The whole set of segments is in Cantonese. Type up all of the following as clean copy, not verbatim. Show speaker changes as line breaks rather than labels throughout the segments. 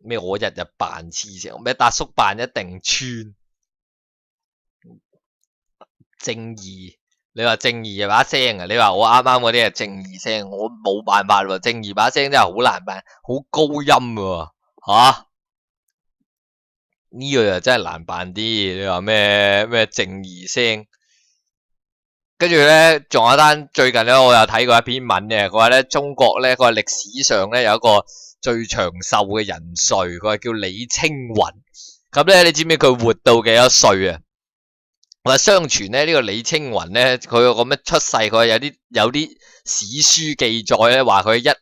咩我日日扮黐線，咩達叔扮一定穿正義。你話正義把聲啊？你話我啱啱嗰啲係正義聲，我冇辦法喎。正義把聲真係好難扮，好高音喎吓。呢個又真係難扮啲。你話咩正義聲？跟住咧，仲有一單最近咧，我有睇過一篇文嘅，佢話咧中國咧，佢話歷史上咧有一個最長壽嘅人瑞，佢話叫李青雲。咁咧，你知唔知佢活到幾多歲啊？話相傳咧，呢個李青雲咧，佢個咩出世，佢有啲史書記載咧，話佢1677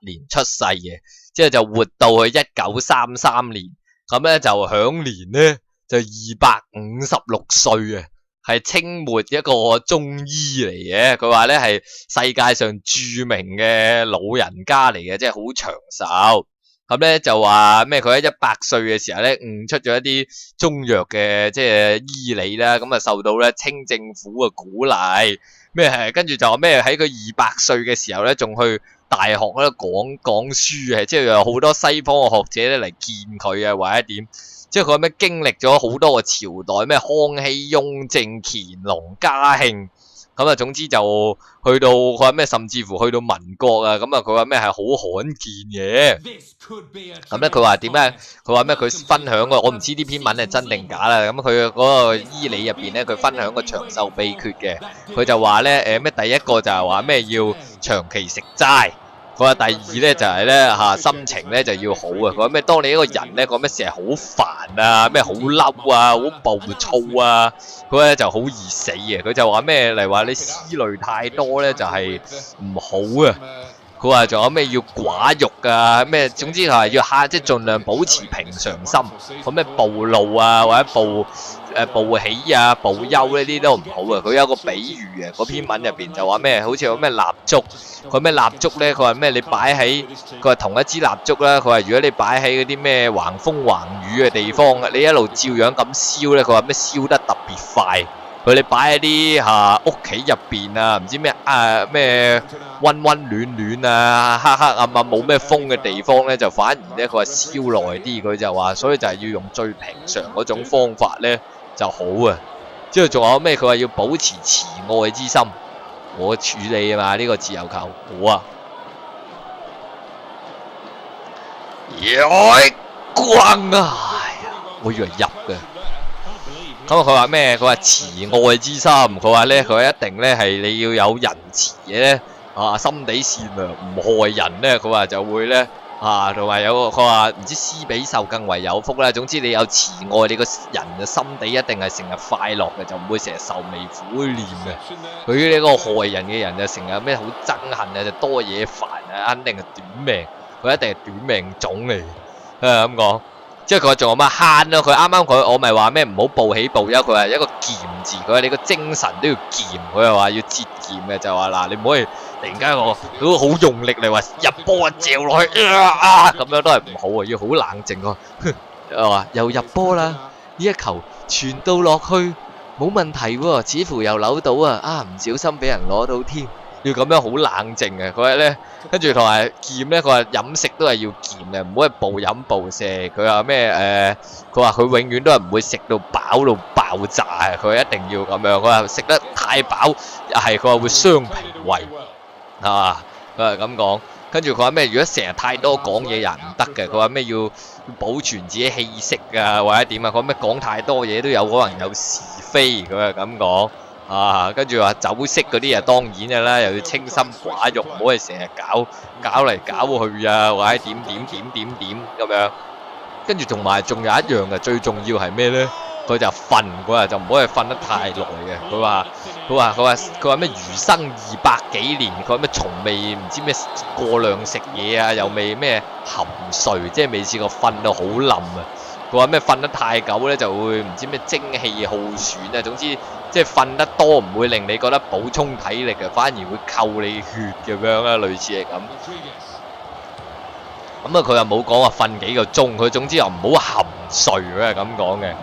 年出世嘅，之後就活到去1933年，咁咧就享年咧就256歲啊！係清末一個中醫嚟嘅，佢話咧係世界上著名嘅老人家嚟嘅，即係好長壽。咁咧就話咩？佢喺100歲嘅時候咧，悟出咗一啲中藥嘅即係醫理啦，咁啊受到咧清政府嘅鼓勵。咩係？跟住就話咩喺佢200歲嘅時候咧，仲去大學咧講書嘅，即係有好多西方嘅學者咧嚟見佢啊，或者點？即係佢咩經歷咗好多個朝代，咩康熙、雍正、乾隆、嘉慶，咁啊總之就去到佢話咩，甚至乎去到民國啊，咁啊佢話咩係好罕見嘅。咁咧佢話點咧？佢話咩？佢分享個我唔知呢篇文係真定假啦。咁佢嗰個醫理入邊咧，佢分享個長壽秘訣嘅。佢就話咧咩第一個就係話咩要長期食齋。佢話第二咧就係咧心情咧就要好啊！佢話咩？當你一個人咧講咩成日好煩啊，咩好嬲啊，好暴躁啊，佢咧就好易死嘅。佢就話咩嚟話你思慮太多咧就係唔好啊！佢話仲有咩要寡欲啊？咩總之係要即係盡量保持平常心。咁咩暴怒啊，或者暴喜啊、暴憂呢啲都唔好啊。佢有個比喻啊，嗰篇文入邊就話咩？好似有咩蠟燭，佢咩蠟燭咧？佢話咩？你擺喺佢話同一支蠟燭啦。佢話如果你擺喺嗰啲咩橫風橫雨嘅地方，你一路照樣咁燒咧，佢話咩燒得特別快。佢哋擺喺啲屋企入邊啊，唔知咩咩溫暖啊、黑暗啊冇咩風嘅地方咧，就反而咧佢話燒耐啲。佢就話，所以就係要用最平常嗰種方法咧就好啊。之後仲有咩？佢話要保持慈愛之心，我處理啊嘛呢個自由球，好啊。關啊！我以為入嘅。咁佢話咩？佢話慈愛之心，佢話咧，佢一定咧係你要有仁慈嘅咧，心地善良，唔害人咧，佢話就會咧同埋有佢話唔知施比受更為有福啦。總之你有慈愛，你個人嘅心地一定係成日快樂嘅，就唔會成日愁眉苦臉嘅。佢呢個害人嘅人就成日咩好憎恨啊，就多嘢煩啊，肯定係短命，佢一定係短命種嚟，咁講。即係佢仲有乜慳咯？佢啱啱我咪話咩唔好報喜報憂，佢係一個儉字，佢話你個精神都要儉，佢又話要節儉嘅，就話嗱你唔可以突然間我好用力嚟話入波啊嚼落去咁樣都係唔好啊，要好冷靜喎。話又入波啦，呢一球傳到落去冇問題喎，似乎又扭到唔小心俾人攞到添。要咁樣好冷靜嘅，佢話咧，跟住同埋儉咧，佢話飲食都係要儉嘅，唔好係暴飲暴食。佢話咩佢話佢永遠都係唔會食到飽到爆炸嘅，佢一定要咁樣。佢話食得太飽又係佢話會傷脾胃佢係咁講。跟住佢話咩？如果成日太多講嘢又唔得嘅，佢話咩要保存自己氣息啊，或者點啊？佢話咩講太多嘢都有可能有是非，佢係咁講。跟住話酒色嗰啲當然嘅啦，又要清心寡欲，唔好係成日搞嚟搞去啊，或者點咁樣。跟住仲有一樣嘅，最重要係咩咧？佢就瞓，佢話就唔可以瞓得太耐嘅。佢話咩餘生200幾年，佢話咩從未唔知咩過量食嘢啊，又未咩含睡，即係未試過瞓到好冧啊。佢話咩瞓得太久咧就會唔知咩精氣耗損啊，總之即係瞓得多唔會令你覺得補充體力嘅，反而會扣你血咁樣啦，類似係咁。咁佢又冇講話瞓幾個鐘，佢總之又唔好含睡，佢係咁講嘅。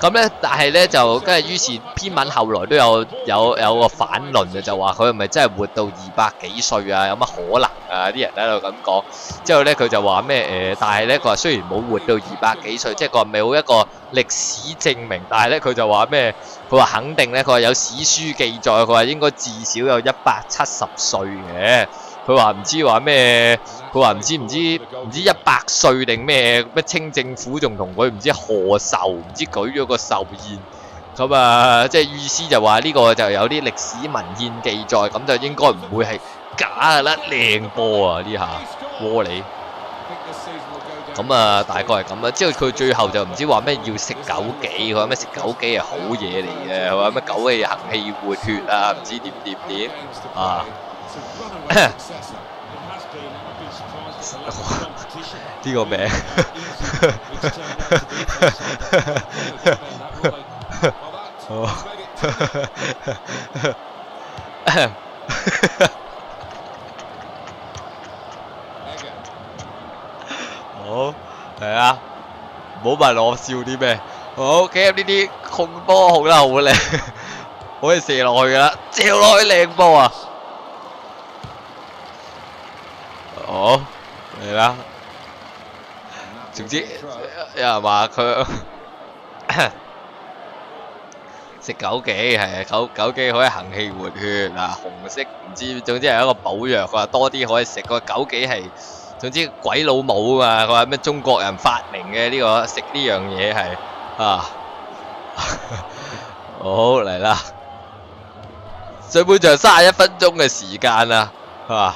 咁咧，但係咧就跟住於是篇文後來都有個反論嘅，就話佢係咪真係活到200幾歲啊？有乜可能啊？啲人喺度咁講。之後咧佢就話咩但係咧佢話雖然冇活到200幾歲，即係佢話冇一個歷史證明，但係咧佢就話咩？佢話肯定咧，佢話有史書記載，佢話應該至少有170歲嘅。佢話唔知話咩？佢話唔知100歲定咩清政府仲同佢唔知賀壽，唔知舉咗個壽宴。咁啊，即係意思就話呢個就有啲歷史文獻記載，咁就應該唔會係假㗎啦，靚波啊呢下窩里。咁啊，大概係咁啦。之後佢最後就唔知話咩要食枸杞，佢話咩食枸杞係好嘢嚟嘅，佢話咩枸杞行氣活血啊，唔知點啊。呢個名好係啊，唔好問我笑啲咩。好 ，K 呢啲控波控得好靚，可以射落去噶啦，射落去靚波啊！好嚟啦，總之有人話佢食枸杞係枸杞可以行氣活血嗱，紅色唔知總之係一個補藥，佢話多啲可以食個枸杞係。總之鬼老母啊嘛，佢話咩中國人發明嘅呢個食呢樣嘢係啊，好嚟啦，上半場31分鐘嘅時間啊，係嘛？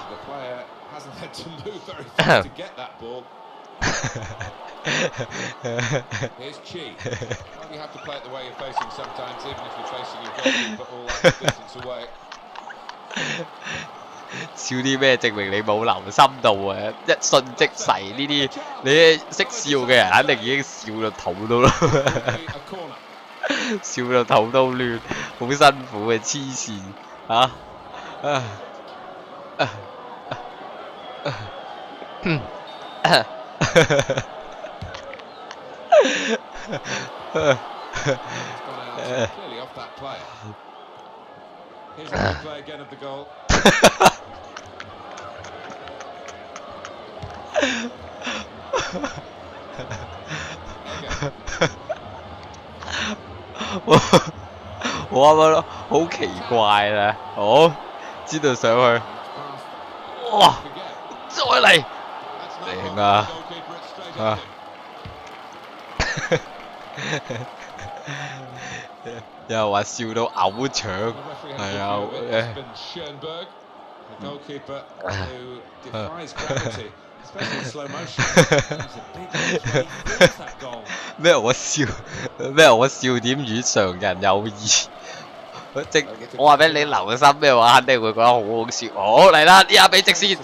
笑啲咩？證明你冇留心度啊！一瞬即逝呢啲，你識笑嘅人肯定已經笑到肚都啦，笑到肚都亂，好辛苦嘅黐線嚇！我啱啱咯，好奇怪啦，好知道上去，哇，再嚟，靚啊！啊！有人話笑到嘔腸，係啊咩我笑點與常人有異。我話俾你留心咩話，肯定會覺得好好笑。好嚟啦，呢下俾直線。